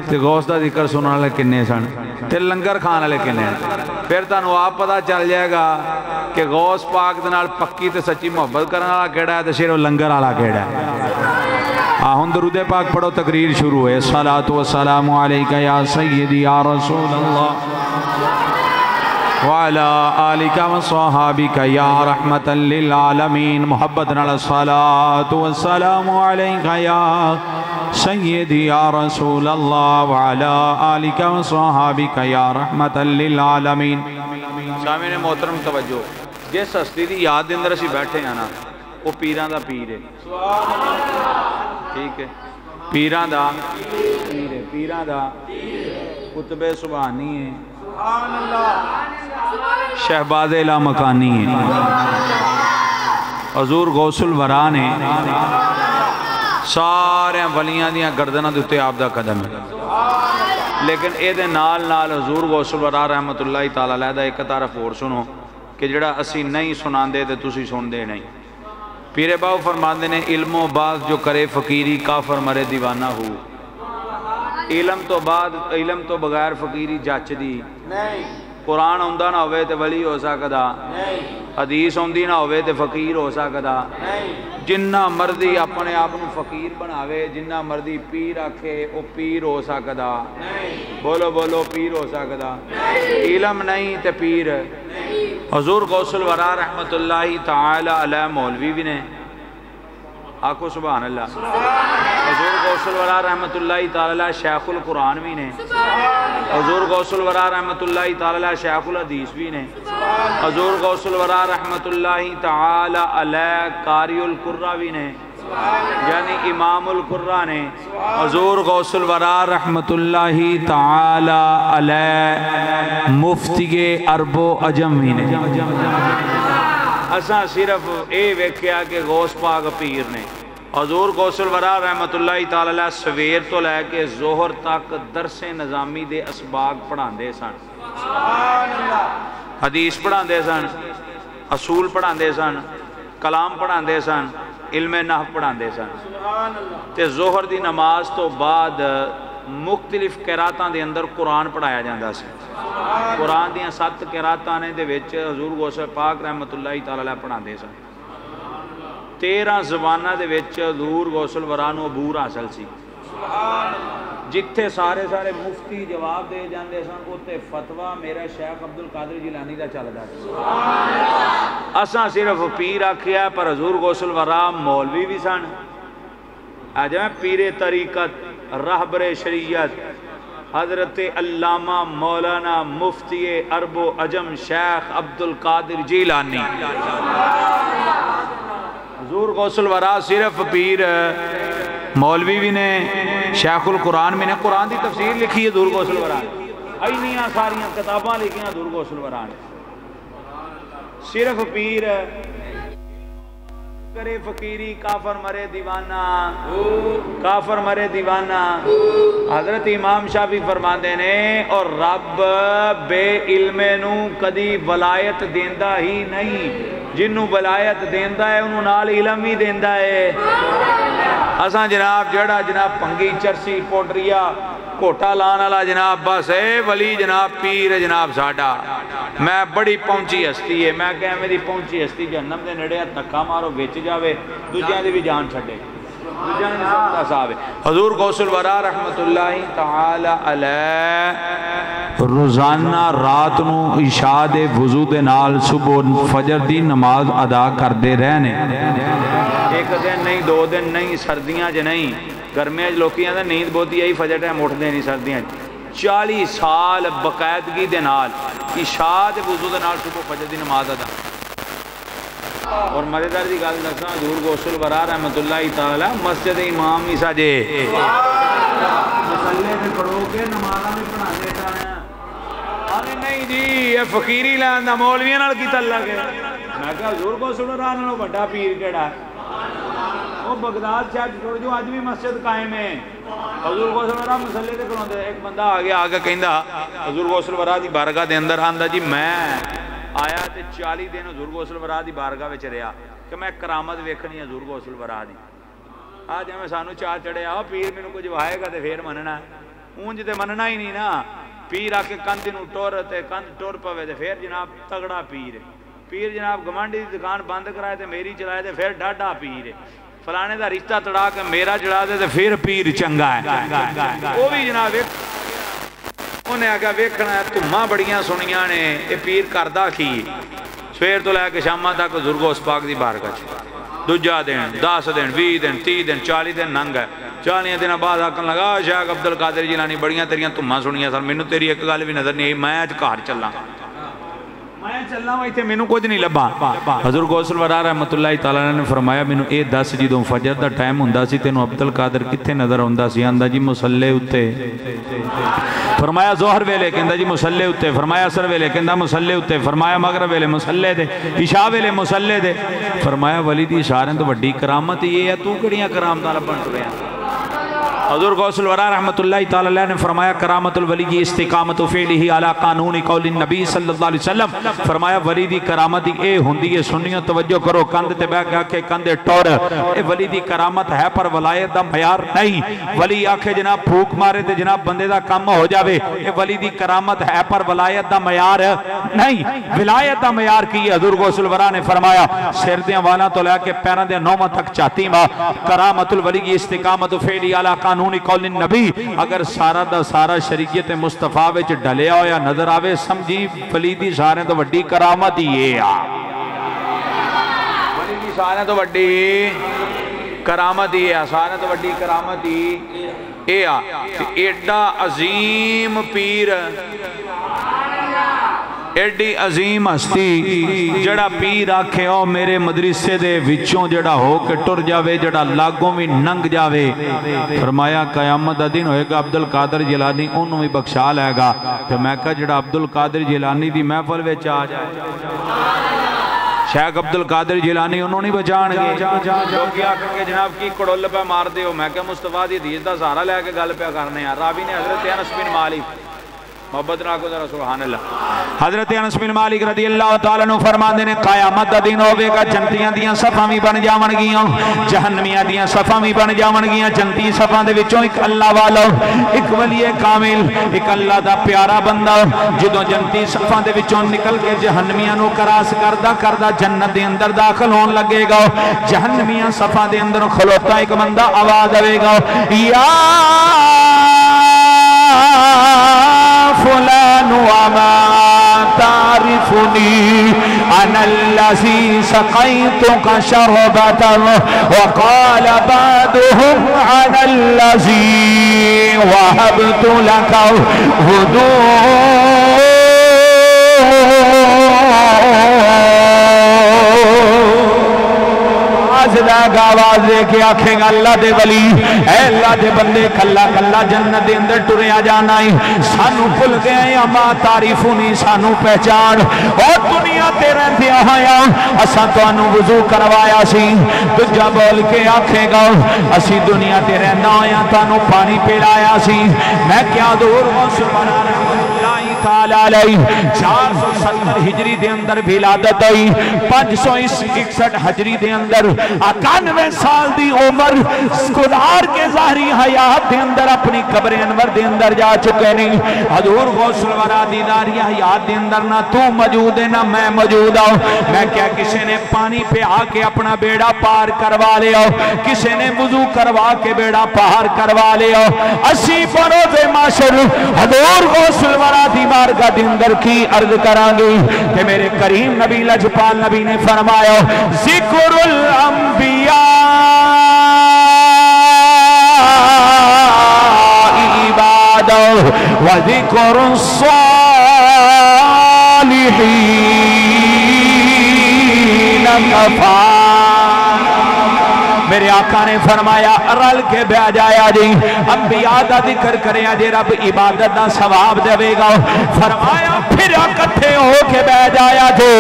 تے غوث دا ذکر سننے والے کنے سن تے لنگر کھان والے کنے. پھر تانوں آپ پتہ چل جائے گا کہ غوث پاک دے نال پکی تے سچی محبت کرنے والا کیڑا ہے تے صرف لنگر والا کیڑا ہے. ہن درود پاک پڑھو تقریر شروع ہوئے. الصلاۃ والسلام علیکہ یا سیدی یا رسول اللہ وعلا آلکہ وصحابکہ یا رحمتا للعالمین. محبت نال الصلاۃ والسلام علیکہ یا سیدی یا رسول اللہ وعلا آلکہ وصحابکہ یا رحمتا للعالمین. سامعین محترم توجہ، جس ہستی دی یاد دے اندر اسی بیٹھے ہیں نا وہ پیراں دا پیر ہے. ٹھیک ہے، پیراں دا پیر ہے، پیراں دا قطب سبحانی ہے، شہباز لامکانی ہے، حضور غوث الورا نے سارے ولیاں دیاں گردناں دے اُتے آپ دا قدم ہے. لیکن اے دے نال نال حضور غوث الورا رحمت اللہ تعالی علیہ دا ایک طرف اور سنو کہ جڑا اسی نہیں سناندے تے تسی سن دے نہیں. پیر باو فرماندے نے علم و بعد جو کرے فقیری کافر مرے دیوانہ ہو. علم تو بعد علم تو بغیر فقیری جچ دی قرآن ہوندہ نہ ہوئے تے ولی ہو سکدا، حدیث ہوندی نہ ہوئے تے فقیر ہو سکدا. جنہ مردی اپنے آپ کو فقیر بناوے، جنہ مردی پیر آکھے او پیر ہو سکدا. بولو بولو پیر ہو سکدا. علم نہیں تے پیر. حضور غوث الورا رحمت اللہ تعالی علیہ مولوی بھی نے، آکھو سبحان اللہ. حضور غوث الورا رحمت اللہ تعالی علیہ شیخ القرآن بھی نے. حضور غوث الورا رحمت اللہ تعالی علیہ شیخ الحدیث بھی نے. حضور غوث الورا رحمت اللہ تعالی علیہ قاری القرہ بھی نے، یعنی امام القرہ نے. حضور غوث الورا رحمت اللہ تعالی علیہ مفتی عرب و عجم بھی نے. اساں صرف اے ویکھیا کہ غوث پاک پیر نے. حضور غوث الورا رحمت اللہ تعالی علیہ سویر تو لے کے ظہر تک درس نظامی دے اسباق پڑھاندے سن، حدیث پڑھاندے سن، اصول پڑھاندے سن، کلام پڑھاندے سن، علم نحو پڑھاندے سن. تے ظہر دی نماز تو بعد مختلف قراتاں دے اندر قرآن پڑھایا جاندہ سی. قرآن دیاں 7 قراتاں نے دے وچ حضور غوث پاک رحمت اللہ تعالی علیہ پڑھاندے سن. 13 زبانہ دے وچ حضور غوث الورا نو عبور حاصل سی. جتھے سارے مفتی جواب دے جاندے سن اوتے فتویٰ میرا شیخ عبدالقادر جیلانی دا چلدا سی. اساں صرف پیر آکھیا پر حضور غوث الورا مولوی بھی سن. اج پیر طریقت رہبر شریعت حضرت علامہ مولانا مفتی عرب و عجم شیخ عبدالقادر جیلانی. حضور غوث الورا صرف پیر مولوی بھی نے، شیخ القرآن میں نے. قرآن دی تفسیر لکھی ہے حضور غوث الورا نے، اینیاں ساریاں کتاباں لکھیاں حضور غوث الورا نے. صرف پیر کرے فقیری کافر مرے دیوانہ، کافر مرے دیوانہ. حضرت امام شاہ بھی فرماندے نے اور رب بے علم نو کدی ولایت دیندہ ہی نہیں، جنوں ولایت دیندہ ہے انہوں نال علم بھی دیندہ ہے. اساں جناب جڑا جناب پنگی چرسی پوٹریا کوٹا لان والا جناب بس ہے ولی جناب پیر جناب ساڈا. میں بڑی پہنچی ہستی ہے، میں کہہ میری پہنچی ہستی جہنم دے نڑے دھکا مارو وچ جاوے دوجیاں دی بھی جان چھڈے، دوجیاں دی سب دا صاحب ہے. حضور غوث الورا رحمت اللہ تعالی علیہ روزانہ رات نو عشاء دے وضو دے نال صبح فجر دی نماز ادا کردے رہنے. ایک دن نہیں، 2 دن نہیں، سردیاں ج نہیں. گرمیاں لوکیاں دا نیند بہتی آئی فجر ٹائم اٹھ دے نہیں. سردیاں 40 سال باقاعدگی دے نال عشاء دے وضو دے نال صبح فجر دی نماز ادا. اور مزیدار دی گل دساں حضور غوث الورا رحمت اللہ تعالی مسجد امام عیسیٰ جے مسلے تے کھڑو کے نمازاں میں پڑھاندے سن. ارے نہیں جی یہ فقیری لین دا مولویاں نال کی تعلق ہے. میں کہا حضور غوث الورا نالوں بڑا پیر کیڑا ہے؟ وہ بغداد شہر چھوڑ جو آج بھی مسجد قائم ہے. حضور غوث الورا مسلے تے کھڑوندے. ایک بندہ آ کے کہندا حضور غوث الورا دی بارگاہ دے اندر آندا جی میں آیا تے 40 دن حضور غوث الورا دی بارگاہ وچ رہیا کہ میں کرامت ویکھنی حضور غوث الورا دی. آج میں سانو چاہ چڑھیا پیر مینوں کچھ وہائے گا تے پھر مننا. اونج تے مننا ہی نہیں نا پیر آ کے کندھ نو ٹور تے کندھ ٹور پوے تے پھر جناب تگڑا پیر پیر جناب گمانڈی دی دکان بند کرائے تے میری چلائے تے پھر ڈاڈا پیر فلانے دا رشتہ تڑا کے میرا جڑا دے تے پھر پیر چنگا ہے وہ بھی جناب انہیں آگا ویکھنا ہے تمہاں بڑیاں سنیاں نے اے پیر کردہ کی سویر تو لے کے شامہ تک حضور اس پاک دی بارگاہ دوجا دن 10 دن 20 دن 30 دن 40 دن ننگ ہے 40 دن بعد آکن لگا شیخ عبدالقادر جیلانی بڑیاں تیریاں تمہاں سنیاں سن مینوں تیری ایک گل بھی نظر نہیں آئی میں اج گھر چلاں میں چلنا ہوا اتنے مینوں کچھ نہیں لبا حضور غوث الورا رحمت اللہ تعالیٰ نے فرمایا مینوں اے 10 جدوں فجر دا ٹائم ہوندا سی تینوں عبدالقادر کتھے نظر ہوندا سی آندا جی مصلی اتے فرمایا ظہر ویلے کہندا جی مصلی اتے فرمایا عصر ویلے کہندا مصلی اتے فرمایا مغرب ویلے مصلی دے عشاء ویلے مصلی دے فرمایا ولی دی اشاریں تو وڈی کرامت یہ ہے تو کڑیاں کرامتاں لبن ٹریا حضور غوث الورا رحمت اللہ تعالیٰ نے فرمایا کرامت الولی کی استقامت فعلہ علی قانون قول النبی صلی اللہ علیہ وسلم فرمایا ولی دی کرامت اے ہوندی ہے سنیوں توجہ کرو کند تے بیٹھ کے کندے ٹور اے ولی دی کرامت ہے پر ولایت دا معیار نہیں ولی آکھے جناب پھوک مارے تے جناب بندے دا کم ہو جاوے اے ولی دی کرامت ہے پر ولایت دا معیار نہیں ولایت دا معیار کی حضور غوث الورا نے فرمایا سردیاں والا تو لے کے پیراں دے نوماں تک چاہتی ماں کرامت الولی کی استقامت فعلہ علی قانون قول النبی اگر سارا دا سارا شریعت مصطفیٰ وچ ڈلیا ہویا نظر آوے سمجھی ولی دی سارے تو وڈی کرامت یہ آ ولی دی سارے تو وڈی کرامت یہ آ سارے تو وڈی کرامت یہ آ ایڈا عظیم پیر ایڈی عظیم ہستی جڑا پیر آکھے او میرے مدرسے دے وچوں جڑا ہو کے ٹر جاوے جڑا لاگوں بھی ننگ جاوے فرمایا قیامت دا دن ہوئے گا عبدالقادر جیلانی انہوں بھی بخشا لے گا تو میں کہا جڑا عبدالقادر جیلانی دی محفل وچ آ جائے شیخ عبدالقادر جیلانی انہوں نہیں بچان گے جو کیا کہ جناب کی کڑول پہ مار دے ہو میں کہا مصطفیٰ دی حدیث دا سہارا لے کے گل پہ کرنے ہیں راوی نے حضرت انس بن مالک محبت راکو ذرا سبحان اللہ حضرت انس بن مالک رضی اللہ تعالیٰ نے فرمان دینے قیامت دا دن ہوئے گا جنتیاں دیاں صفحہ بھی بن جاون گیاں جہنمیاں دیاں صفحہ بھی بن جاون گیاں جنتی صفحہ دے وچوں ایک اللہ والا ایک ولی کامل ایک اللہ دا پیارا بندہ جدوں جنتی صفحہ دے وچوں نکل کے جہنمیاں نو کراس کردہ جنت دے اندر داخل ہون لگے گا جہنمیاں صفحہ دے اندر کھلوتا ایک بندہ آواز آوے گا یا فلان وما تعرفني أنا الذي سقيتك شربة وقال بعضهم أنا الذي وهبت لك هدوء آواز دے کے آکھیں گا اللہ دے ولی اے اللہ دے بندے کلا کلا جنت دے اندر ٹریا جانا ہی سانو بھول گئے اما تعریفونی سانو پہچان اور دنیا تے رہتے آیا اساں تانوں وضو کروایا سی دجا بول کے آکھے گا اسی دنیا تے رہنا آیا تانوں پانی پلایا سی میں کیا دور سبحان اللہ تعالی علیہ 470 ہجری دے اندر ولادت ہوئی 561 ہجری دے اندر 91 سال دی عمر سکولار کے ظاہری حیات دے اندر اپنی قبر انور دے اندر جا چکے نہیں حضور غوث الورا دیداری حیات دے اندر نہ تو موجود ہے نہ میں موجود ہوں میں کیا کسی نے پانی پہ آ کے اپنا بیڑا پار کروا لیا کسی نے وضو کروا کے بیڑا پار کروا لیا اسی بروز معاشر حضور غوث الورا دی بارگاہ دے اندر کی عرض کرانگی کہ میرے کریم نبی لجپال نبی نے فرمایا ذکر الانبیاء عبادہ و ذکر الصالحین کفا میرے آقا نے فرمایا رل کے بیا جایا جی انبیاء دا ذکر کریا جی رب عبادت دا ثواب دے گا فرمایا پھر اکٹھے ہو کے بیا جایا جی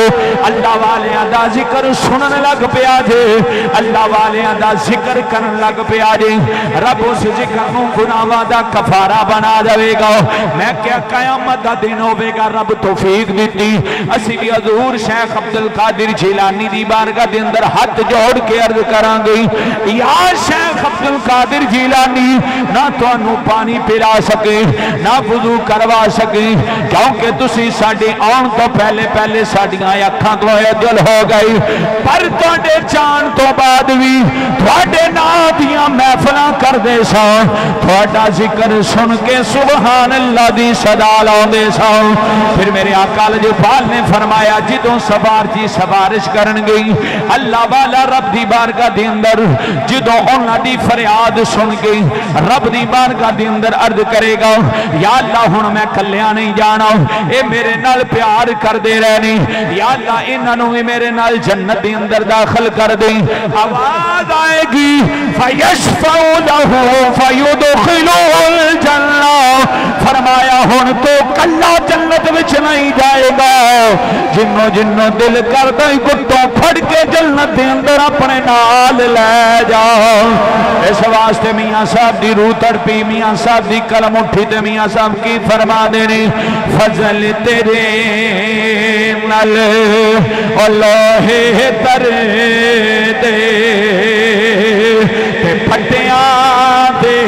اللہ والیاں دا ذکر سنن لگ پیا جی اللہ والیاں دا ذکر کرن لگ پیا جی رب اس ذکر نو گناہاں دا کفارہ بنا دے گا میں کیا قیامت دا دن ہوے گا رب توفیق دیتی اسی بھی حضور شیخ عبدالقادر جیلانی دی بارگاہ دے اندر ہاتھ جوڑ کے عرض کران گے یا شیخ عبد القادر جیلانی نہ تانوں پانی پلا سکے نہ وضو کروا سکے کیونکہ تسی ساڈے آن تو پہلے پہلے ساڈیاں اکھاں تو اجل ہو گئی پر تواڈے جان تو بعد بھی تواڈے نام دیاں محفلاں کردے ساں تواڈا ذکر سن کے سبحان اللہ دی صدا لاؤندے ساں پھر میرے آقا لجپال نے فرمایا جدوں سوار جی سفارش کرن گئی اللہ والا رب دی بارگاہ دے اندر جدوں انہاں دی فریاد سن گئی رب دی بارگاہ دے اندر عرض کرے گا یا اللہ ہن میں کلیاں نہیں جانا اے میرے نال پیار کر دے رہنی یا اللہ انہاں نوں بھی میرے نال جنت دے اندر داخل کر دے آواز آئے گی فیشفع لہ فیدخلہ الجنہ فرمایا ہن تو کلا جنت وچ نہیں جائے گا جنوں جنوں دل کردا ہی گٹوں پھڑ کے جنت دے اندر اپنے نال لے جاؤ اس واسطے میاں صاحب دی روح تڑپی میاں صاحب دی قلم اٹھی تے میاں صاحب کی فرما دینے فضل تیرے نال اللہ تر دے تے پھٹیاں دے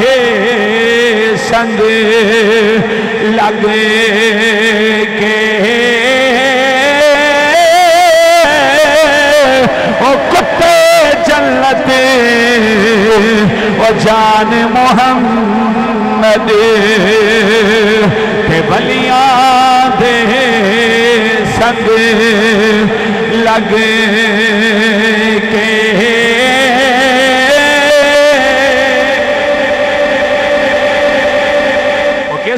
سنگ لگے کے او کتے جنت او جان محمد تے ولیاں دے سنگ لگے کے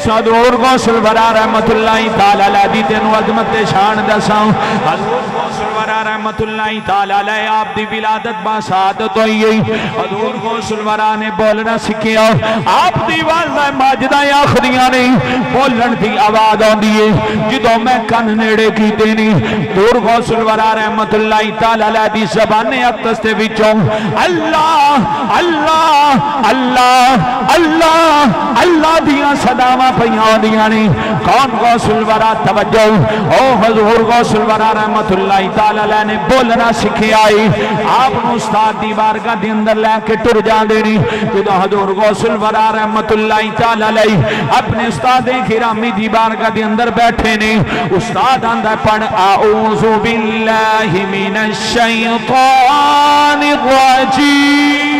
حضور غوث الورا رحمت اللہ تعالی علیہ دی تینوں عظمت شان دساں حضور غوث الورا رحمت اللہ تعالی علیہ آپ دی ولادت با سعادت ہوئی حضور غوث الورا نے بولنا سکھیا آپ دی والدہ ماجدہ آخریاں نہیں بولن دی آواز ہوندی ہے جدوں میں کن نیڑے کی دینی حضور غوث الورا رحمت اللہ تعالی علیہ دی زبان اقدس دے وچوں اللہ اللہ اللہ اللہ اللہ دیاں صداواں پیاں دیاں نہیں کون غوث الورا توجہ او حضور غوث الورا رحمت اللہ تعالی علیہ نے بولنا سکھے آئی آپ نے استاد دی بارگاہ دے اندر لے کے ٹر جان دینی جدو حضور غوث الورا رحمت اللہ تعالی علیہ اپنے استاد گرامی دی بارگاہ دے اندر بیٹھے نے استاد اندر پڑھ اعوذ باللہ من الشیطان الرجیم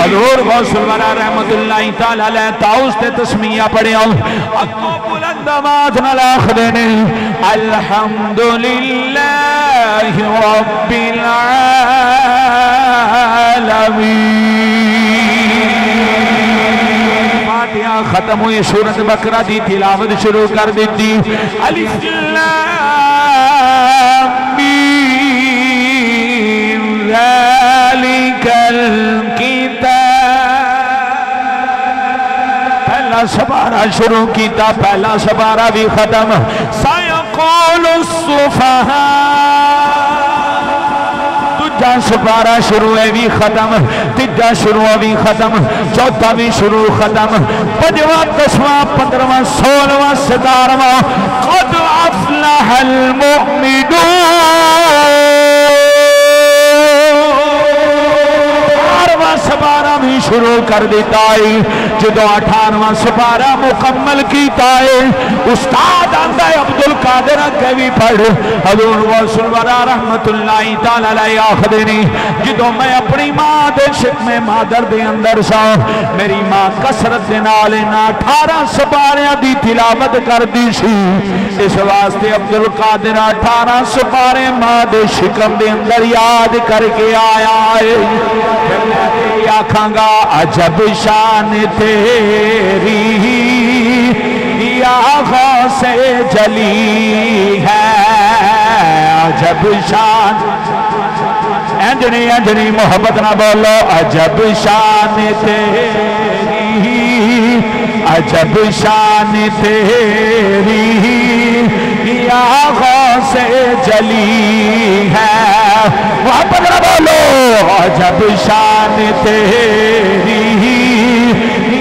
حضور غوث الورا رحمت اللہ تعالی علیہ تاؤس تے تسمیہ پڑھے اکو بلند آواز نہ لاخ دینے الحمدللہ رب العالمین فاتحہ ختم ہوئی سورۃ بقرہ دی تلاوت شروع کر دیتی الف لام میم ذالک الکتاب پہلا سپارہ شروع کیتا پہلا سپارہ بھی ختم سیقول الصفحاء تجھا سپارہ شروع ہے بھی ختم تجھا شروع بھی ختم چوتھا بھی شروع ختم پنجواں دسواں پندرواں سولہواں ستارہواں قد افلح المؤمنون سپارہ بھی شروع کر دیتا ہے جدو 18واں سپارہ مکمل کیتا ہے استاد آندہ عبدالقادر اگے بھی پڑھ حضور غوث الورا رحمت اللہ تعالی علیہ آخدینی جدو میں اپنی ماں دے شک میں مادر دے اندر سا میری ماں کسرت دے نالینا 18 سپاریاں دی تلاوت کر دی سی اس واسطے عبدالقادر 18 سپارے ماں دے شکم دے اندر یاد کر کے آیا ہے آکھاں گا عجب شان تیری یا غوث جلی ہے عجب شان انجنی محبت نہ بولو عجب شان تیری عجب شان تیری یا غوث جلی ہے محبت نہ بولو عجب شان تیری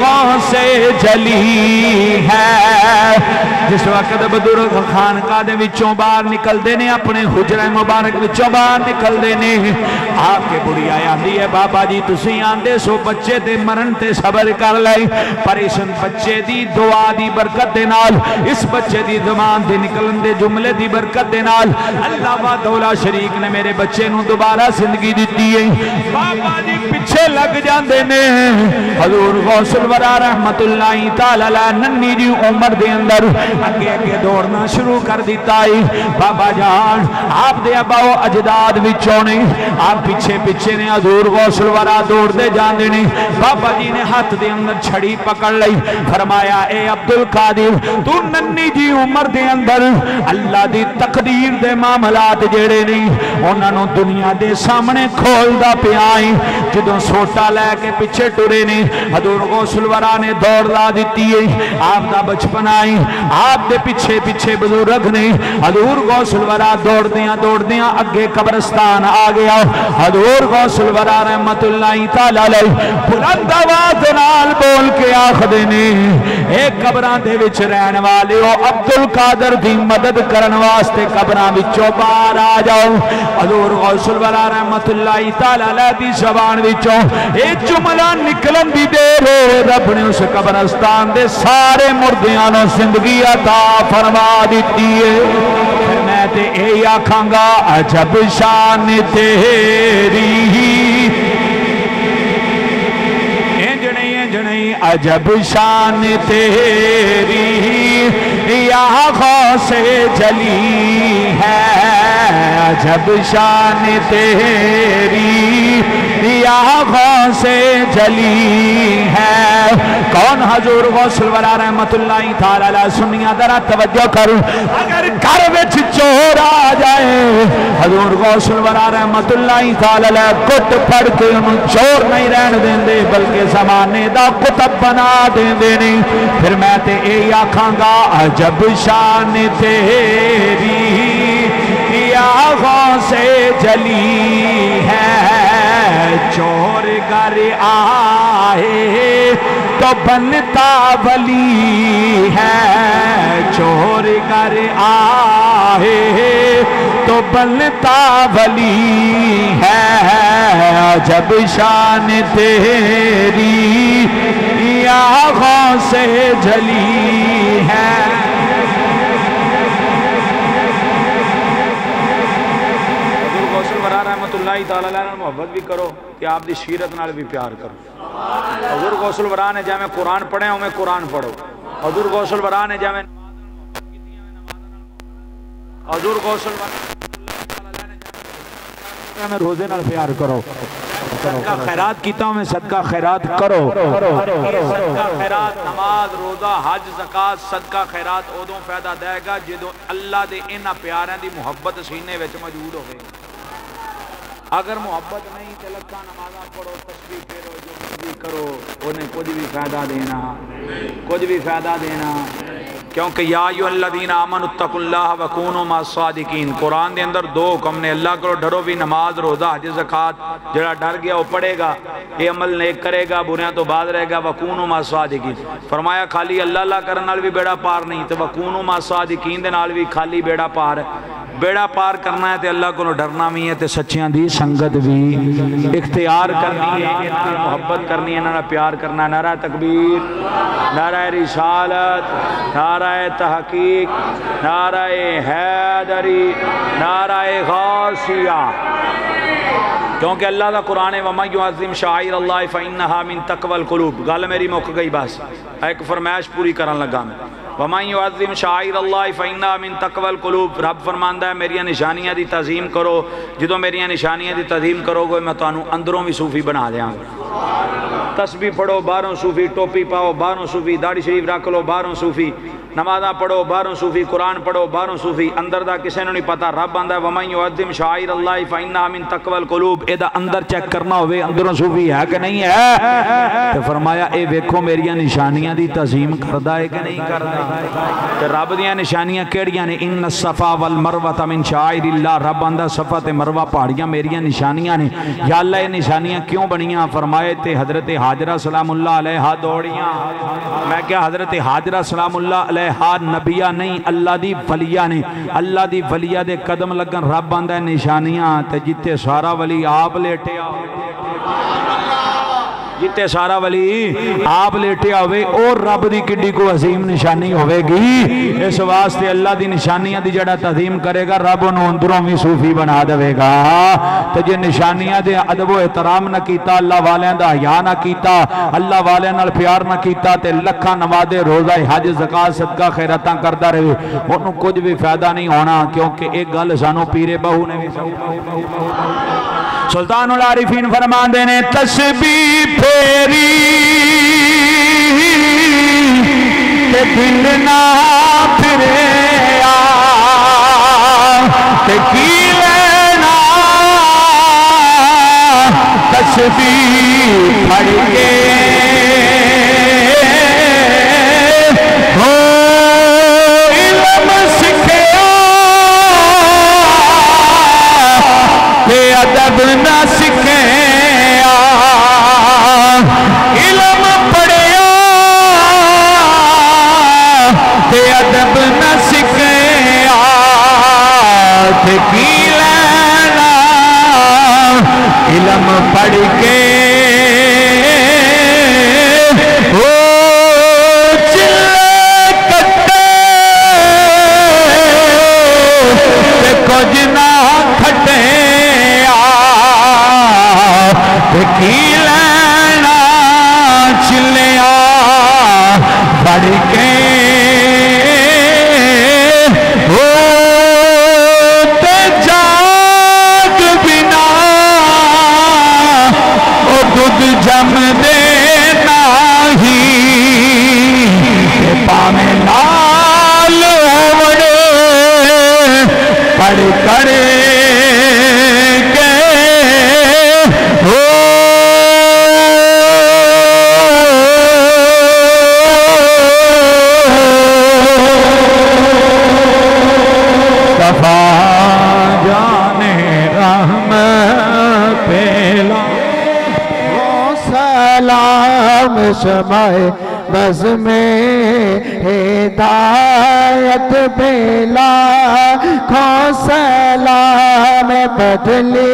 غوث جلی ہے۔ جس وقت بزرگ خانقاہ دے وچوں باہر نکل دینے، اپنے حجرہ مبارک وچوں باہر نکل دینے، آپ کے بڑی آیا دی ہے بابا جی تسی آندے سو بچے دے مرن تے صبر کر لائے، پر اس بچے دی دعا دی برکت دے نال، اس بچے دی زمان دے نکلن دے جملے دی برکت دے نال اللہ وحدہ شریک نے میرے بچے نو دوبارہ زندگی دیتی ہے۔ بابا جی پیچھے لگ جاندے نے، حضور غوث الورا رحمت اللہ تعالی علیہ ننی جی عمر دے اندر اگے اگے دوڑنا شروع کر دیتا ہے۔ بابا جان آپ دے ابا و اجداد وچوں نے، آپ پیچھے پیچھے نے حضور غوث الورا دوڑ دے جاندے نے۔ بابا جی نے ہاتھ دے اندر چھڑی پکڑ لئی، فرمایا اے عبدالقادر تو ننی جی عمر دے اندر اللہ دی تقدیر دے معاملات جڑے نہیں انہاں نوں دنیا دے سامنے کھول دا پیائی، جدوں سوٹا لے کے پیچھے ٹرے نے حضور غوث الورا نے دوڑ لا دیتی ہے۔ آپ دا بچپن آئی، آپ دے پیچھے پیچھے بزرگ نے، حضور غوث الورا دوڑ دیاں اگے قبرستان آ گیا۔ حضور غوث الورا رحمت اللہ تعالی علیہ بلند آواز نال بول کے آخدے نے اے قبراں دے وچ رہن والے او عبدالقادر دی مدد کرن واسطے قبراں وچوں باہر آ جاؤ۔ حضور غوث الورا رحمت اللہ تعالی علیہ دی زبان وچوں اے جملہ نکلن دی دیر رب نے اس قبرستان دے سارے مردیاں نوں زندگی عطا فرما دیتی ہے۔ پھر میں تے اے آکھاں گا عجب شان تیری، نہیں عجب شان تیری یا غوث جلی ہے، عجب شان تیری یا غوث جلی ہے۔ کون حضور غوث الورا رحمت اللہ تعالی علیہ سنیاں ذرا توجہ کرو، اگر گھر وچ چور آ جائے حضور غوث الورا رحمت اللہ تعالی علیہ کٹ پڑ کے انہوں چور نہیں رہن دیندے بلکہ زمانے دا کتب بنا دیندے نہیں۔ پھر میں تے اے آکھاں گا عجب شان تیری یا غوث جلی ہے، چور گر آئے تو بنتا ولی ہے، چور گر آئے تو بنتا ولی ہے، عجب شان تیری یا غوث جلی ہے۔ رحمت اللہ تعالی علیہ محبت بھی کرو کہ آپ دی سیرت نال بھی پیار کرو۔ حضور غوث الورا نے جائے میں قرآن پڑھے ہوں میں قرآن پڑھو، حضور غوث الورا نے جائے حضور غوث الورا میں روزے نال پیار کرو، صدقہ خیرات کیتا ہوں میں صدقہ خیرات کرو، صدقہ خیرات نماز روزہ حج زکات صدقہ خیرات ادوں فائدہ دے گا جدوں اللہ دے انہاں پیاراں دی محبت سینے وچ موجود ہوے۔ اگر محبت نہیں تے لکھاں نمازاں پڑھو تسبیح پھیرو جو مرضی کرو انہیں کچھ بھی فائدہ دینا، کچھ بھی فائدہ دینا، کیونکہ یا ایھا الذین آمنوا اتقوا اللہ وکونوا مع الصادقین۔ قرآن دے اندر دو حکم نے، اللہ کرو ڈرو بھی، نماز روزہ حج زکات، جڑا ڈر گیا وہ پڑھے گا، یہ عمل نیک کرے گا، بریاں تو بعد رہے گا، وکونوا مع الصادقین۔ فرمایا خالی اللہ اللہ کرن نال بھی بیڑا پار نہیں تے وکونوا مع الصادقین دے نال بھی خالی بیڑا پار ہے۔ بیڑا پار کرنا ہے تے اللہ کو ڈرنا بھی ہے تے سچیاں دی سنگت بھی اختیار کرنی ہے، محبت کرنی ہے، نعرہ پیار کرنا ہے۔ نعرہ تکبیر، نعرہ رسالت، نعرہ تحقیق، نعرہ حیدری، نعرہ غوثیہ، کیونکہ اللہ دا قرآن ہے وَمَن يُعَظِّمْ شَعَائِرَ اللَّهِ فَإِنَّهَا مِن تَقْوَى الْقُلُوبِ۔ گل میری مک گئی، بس ایک فرمائش پوری کرن لگا میں۔ وَمَن يُعَظِّمْ شَعَائِرَ اللَّهِ فَإِنَّهَا مِن تَقْوَى الْقُلُوبِ۔ رب فرماندا ہے میری نشانیاں دی تعظیم کرو، جدوں میری نشانیاں دی تعظیم کرو گے میں تانوں اندروں بھی صوفی بنا دیاں گا۔ تسبیح پڑھو باہروں صوفی، ٹوپی پاؤ باہروں صوفی، داڑھی شریف رکھ لو باہروں صوفی، نمازاں پڑھو باہروں صوفی، قرآن پڑھو باہروں صوفی، اندر دا کسے نوں نہیں پتا۔ رب آندا ہے وَمَن يُعَظِّمْ شَعَائِرَ اللَّهِ فَإِنَّهَا مِن تَقْوَى الْقُلُوبِ۔ اے دا اندر چیک کرنا ہوئے اندروں صوفی ہے کہ نہیں ہے، تو فرمایا اے ویکھو میریاں نشانیاں دی تعظیم کردا ہے کہ نہیں کردا۔ تے رب دیاں نشانیاں کیڑیاں نے؟ ان الصفا والمروہ من شعائر اللہ۔ رب آندا صفا تے مروہ پہاڑیاں میریاں نشانیاں نے۔ یا اللہ یہ نشانیاں کیوں بنیاں؟ فرمائے تے حضرت حاجرہ سلام اللہ علیہ دوڑیاں. میں کیا حضرت حاجرہ سلام اللہ علیہ نبیہ نہیں اللہ دی ولیہ نے. اللہ دی ولیہ دے قدم لگن رب آندہ ہے نشانیاں تے جتے سارا ولی آپ لیٹے جتے سارا ولی آپ لیٹے ہوئے اور رب دی کڈی کو عظیم نشانی ہوئے گی. اس واسطے اللہ دی نشانیاں دی جڑا تعظیم کرے گا رب انہوں اندروں بھی صوفی بنا دے گا. تو جے نشانیاں دے ادب و احترام نہ کیتا اللہ والیاں دا حیا نہ کیتا اللہ والیاں نال پیار نہ کیتا تے لکھاں نمازے روزہ حج زکات صدقہ خیراتاں کردا رہے انہوں کچھ بھی فائدہ نہیں ہونا. کیونکہ ایک گل سانو پیر بہو نے بھی سلطان العارفین فرمان دینے تسبیح پھیری تے دل نہ پھرے تے کی لینا تسبیح پڑھ کے ہو علم سکھیا تے ادب نہ سکھیا علم پڑھیا تے ادب نہ سکھیا تے کی لینا علم پڑھ کے ہو چلے کٹے تے کچھ نہ کھٹے کی لینا چلیا بڑھ کے ہو تے جاگ بنا او دودھ جم دینا ہی پاویں نال ہوڑے پڑھ کر شمائے بز میں ہدایت بیلا کھو سلام بدلی